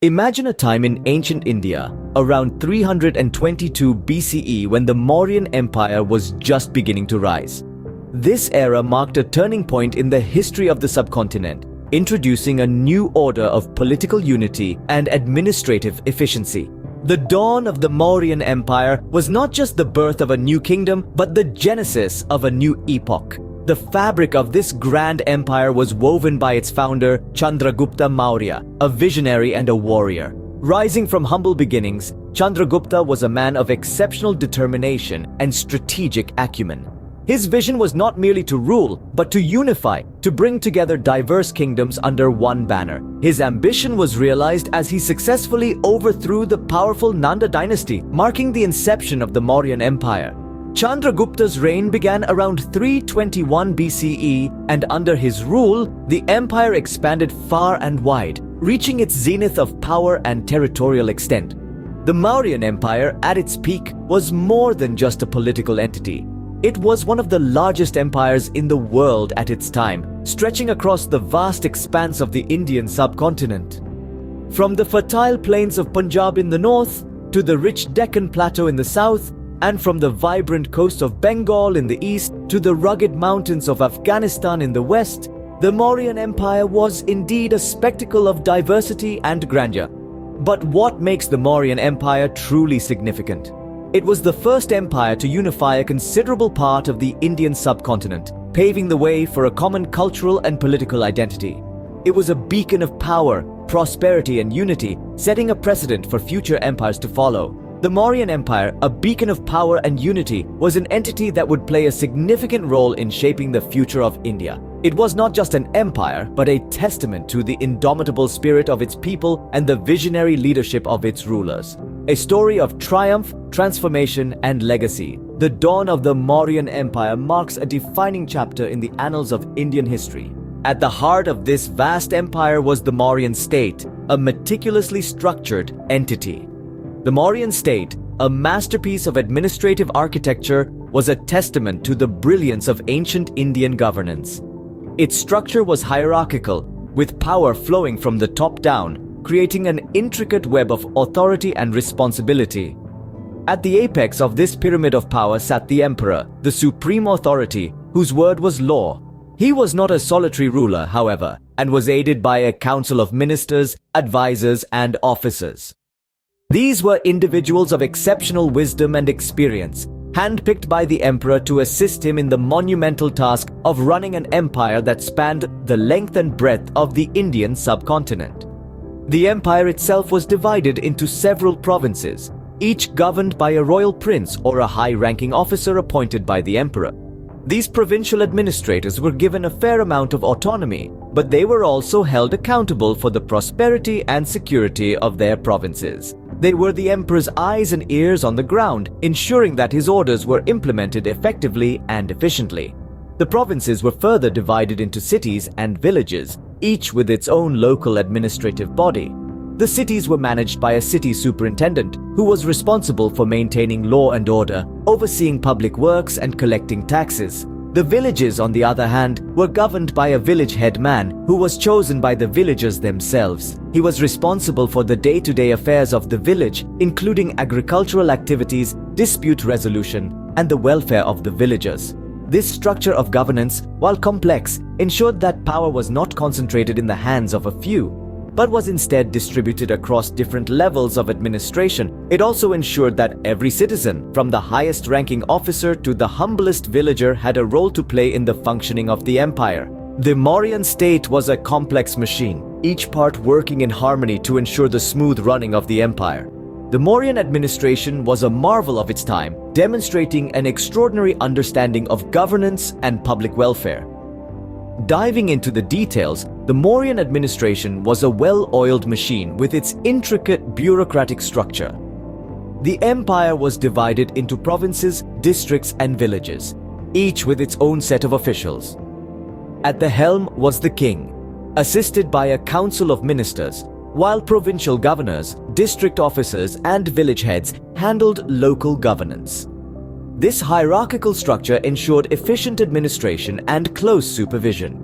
Imagine a time in ancient India, around 322 BCE, when the Mauryan Empire was just beginning to rise. This era marked a turning point in the history of the subcontinent, introducing a new order of political unity and administrative efficiency. The dawn of the Mauryan Empire was not just the birth of a new kingdom, but the genesis of a new epoch. The fabric of this grand empire was woven by its founder, Chandragupta Maurya, a visionary and a warrior. Rising from humble beginnings, Chandragupta was a man of exceptional determination and strategic acumen. His vision was not merely to rule, but to unify, to bring together diverse kingdoms under one banner. His ambition was realized as he successfully overthrew the powerful Nanda dynasty, marking the inception of the Mauryan Empire. Chandragupta's reign began around 321 BCE, and under his rule, the empire expanded far and wide, reaching its zenith of power and territorial extent. The Mauryan Empire, at its peak, was more than just a political entity. It was one of the largest empires in the world at its time, stretching across the vast expanse of the Indian subcontinent. From the fertile plains of Punjab in the north, to the rich Deccan Plateau in the south, and from the vibrant coast of Bengal in the east to the rugged mountains of Afghanistan in the west, the Mauryan Empire was indeed a spectacle of diversity and grandeur. But what makes the Mauryan Empire truly significant? It was the first empire to unify a considerable part of the Indian subcontinent, paving the way for a common cultural and political identity. It was a beacon of power, prosperity, and unity, setting a precedent for future empires to follow. The Mauryan Empire, a beacon of power and unity, was an entity that would play a significant role in shaping the future of India. It was not just an empire, but a testament to the indomitable spirit of its people and the visionary leadership of its rulers. A story of triumph, transformation, and legacy. The dawn of the Mauryan Empire marks a defining chapter in the annals of Indian history. At the heart of this vast empire was the Mauryan State, a meticulously structured entity. The Mauryan State, a masterpiece of administrative architecture, was a testament to the brilliance of ancient Indian governance. Its structure was hierarchical, with power flowing from the top down, creating an intricate web of authority and responsibility. At the apex of this pyramid of power sat the emperor, the supreme authority, whose word was law. He was not a solitary ruler, however, and was aided by a council of ministers, advisors, and officers. These were individuals of exceptional wisdom and experience, handpicked by the emperor to assist him in the monumental task of running an empire that spanned the length and breadth of the Indian subcontinent. The empire itself was divided into several provinces, each governed by a royal prince or a high-ranking officer appointed by the emperor. These provincial administrators were given a fair amount of autonomy, but they were also held accountable for the prosperity and security of their provinces. They were the emperor's eyes and ears on the ground, ensuring that his orders were implemented effectively and efficiently. The provinces were further divided into cities and villages, each with its own local administrative body. The cities were managed by a city superintendent, who was responsible for maintaining law and order, overseeing public works, and collecting taxes. The villages, on the other hand, were governed by a village headman who was chosen by the villagers themselves. He was responsible for the day-to-day affairs of the village, including agricultural activities, dispute resolution, and the welfare of the villagers. This structure of governance, while complex, ensured that power was not concentrated in the hands of a few, but was instead distributed across different levels of administration. It also ensured that every citizen, from the highest-ranking officer to the humblest villager, had a role to play in the functioning of the empire. The Mauryan State was a complex machine, each part working in harmony to ensure the smooth running of the empire. The Mauryan administration was a marvel of its time, demonstrating an extraordinary understanding of governance and public welfare. Diving into the details, the Mauryan administration was a well-oiled machine with its intricate bureaucratic structure. The empire was divided into provinces, districts, and villages, each with its own set of officials. At the helm was the king, assisted by a council of ministers, while provincial governors, district officers, and village heads handled local governance. This hierarchical structure ensured efficient administration and close supervision.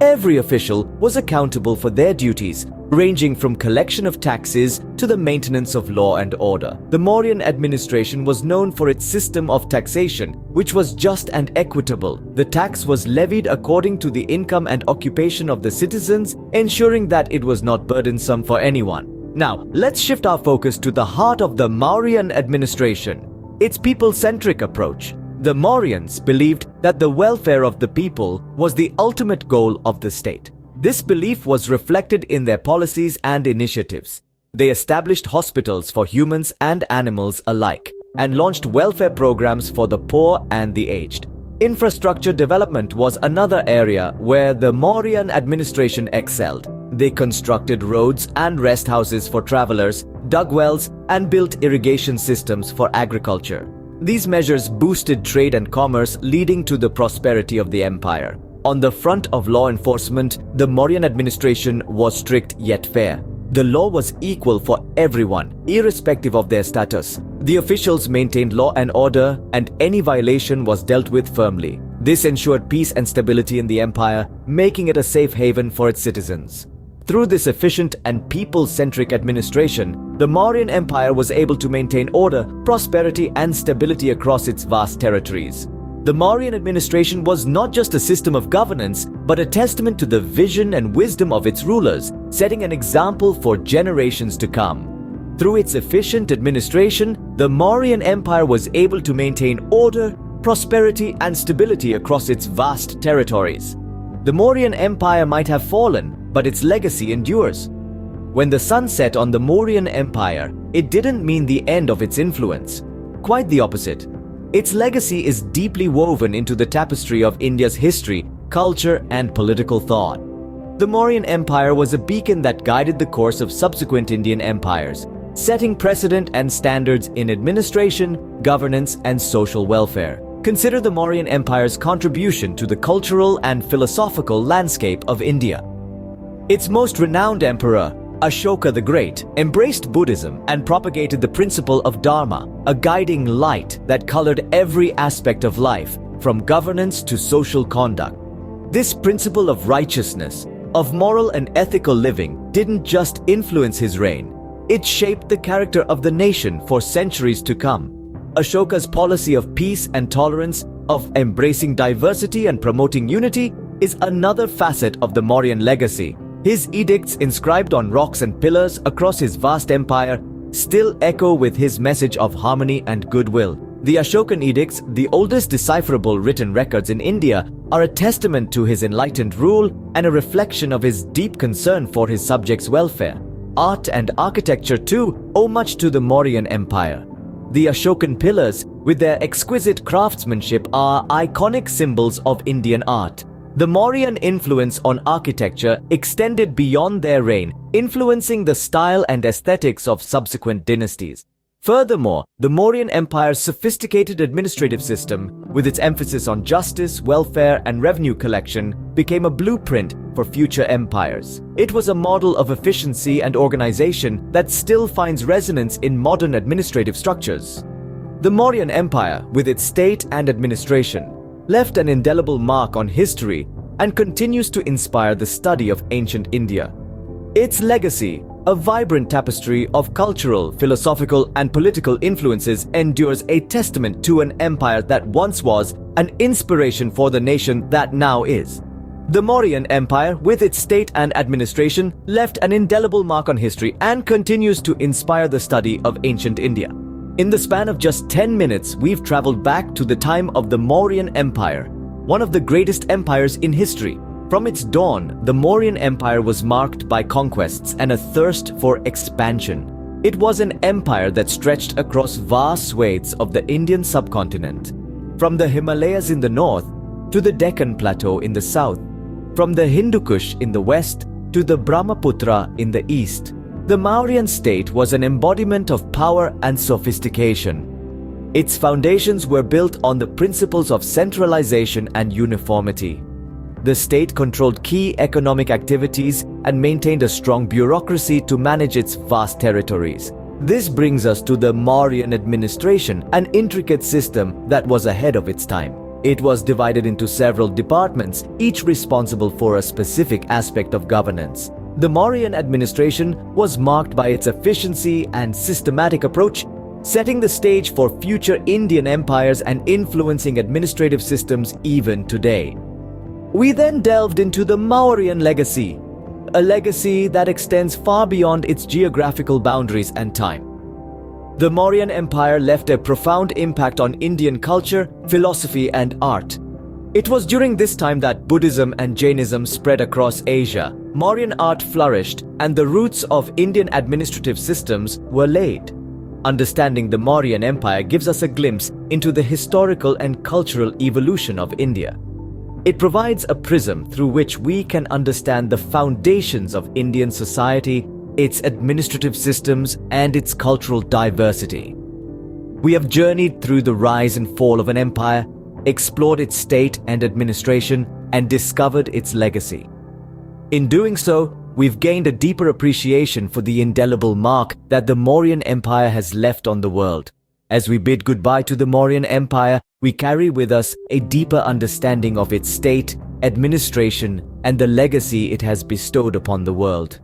Every official was accountable for their duties, ranging from collection of taxes to the maintenance of law and order. The Mauryan administration was known for its system of taxation, which was just and equitable. The tax was levied according to the income and occupation of the citizens, ensuring that it was not burdensome for anyone. Now, let's shift our focus to the heart of the Mauryan administration, its people-centric approach. The Mauryans believed that the welfare of the people was the ultimate goal of the state. This belief was reflected in their policies and initiatives. They established hospitals for humans and animals alike and launched welfare programs for the poor and the aged. Infrastructure development was another area where the Mauryan administration excelled. They constructed roads and rest houses for travelers, dug wells, and built irrigation systems for agriculture. These measures boosted trade and commerce, leading to the prosperity of the empire. On the front of law enforcement, the Mauryan administration was strict yet fair. The law was equal for everyone, irrespective of their status. The officials maintained law and order, and any violation was dealt with firmly. This ensured peace and stability in the empire, making it a safe haven for its citizens. Through this efficient and people-centric administration, the Mauryan Empire was able to maintain order, prosperity, and stability across its vast territories. The Mauryan administration was not just a system of governance, but a testament to the vision and wisdom of its rulers, setting an example for generations to come. Through its efficient administration, the Mauryan Empire was able to maintain order, prosperity, and stability across its vast territories. The Mauryan Empire might have fallen, but its legacy endures. When the sun set on the Mauryan Empire, it didn't mean the end of its influence. Quite the opposite. Its legacy is deeply woven into the tapestry of India's history, culture, and political thought. The Mauryan Empire was a beacon that guided the course of subsequent Indian empires, setting precedent and standards in administration, governance, and social welfare. Consider the Mauryan Empire's contribution to the cultural and philosophical landscape of India. Its most renowned emperor, Ashoka the Great, embraced Buddhism and propagated the principle of Dharma, a guiding light that colored every aspect of life, from governance to social conduct. This principle of righteousness, of moral and ethical living, didn't just influence his reign, it shaped the character of the nation for centuries to come. Ashoka's policy of peace and tolerance, of embracing diversity and promoting unity, is another facet of the Mauryan legacy. His edicts inscribed on rocks and pillars across his vast empire still echo with his message of harmony and goodwill. The Ashokan edicts, the oldest decipherable written records in India, are a testament to his enlightened rule and a reflection of his deep concern for his subjects' welfare. Art and architecture too owe much to the Mauryan Empire. The Ashokan pillars, with their exquisite craftsmanship, are iconic symbols of Indian art. The Mauryan influence on architecture extended beyond their reign, influencing the style and aesthetics of subsequent dynasties. Furthermore, the Mauryan Empire's sophisticated administrative system, with its emphasis on justice, welfare, and revenue collection, became a blueprint for future empires. It was a model of efficiency and organization that still finds resonance in modern administrative structures. The Mauryan Empire, with its state and administration, left an indelible mark on history and continues to inspire the study of ancient India. Its legacy, a vibrant tapestry of cultural, philosophical, and political influences, endures, a testament to an empire that once was, an inspiration for the nation that now is. The Mauryan Empire, with its state and administration, left an indelible mark on history and continues to inspire the study of ancient India. In the span of just 10 minutes, we've traveled back to the time of the Mauryan Empire, one of the greatest empires in history. From its dawn, the Mauryan Empire was marked by conquests and a thirst for expansion. It was an empire that stretched across vast swathes of the Indian subcontinent, from the Himalayas in the north to the Deccan Plateau in the south, from the Hindu Kush in the west to the Brahmaputra in the east. The Mauryan State was an embodiment of power and sophistication. Its foundations were built on the principles of centralization and uniformity. The state controlled key economic activities and maintained a strong bureaucracy to manage its vast territories. This brings us to the Mauryan Administration, an intricate system that was ahead of its time. It was divided into several departments, each responsible for a specific aspect of governance. The Mauryan administration was marked by its efficiency and systematic approach, setting the stage for future Indian empires and influencing administrative systems even today. We then delved into the Mauryan legacy, a legacy that extends far beyond its geographical boundaries and time. The Mauryan Empire left a profound impact on Indian culture, philosophy, and art. It was during this time that Buddhism and Jainism spread across Asia, Mauryan art flourished, and the roots of Indian administrative systems were laid. Understanding the Mauryan Empire gives us a glimpse into the historical and cultural evolution of India. It provides a prism through which we can understand the foundations of Indian society, its administrative systems, and its cultural diversity. We have journeyed through the rise and fall of an empire, explored its state and administration, and discovered its legacy. In doing so, we've gained a deeper appreciation for the indelible mark that the Mauryan Empire has left on the world. As we bid goodbye to the Mauryan Empire, we carry with us a deeper understanding of its state, administration, and the legacy it has bestowed upon the world.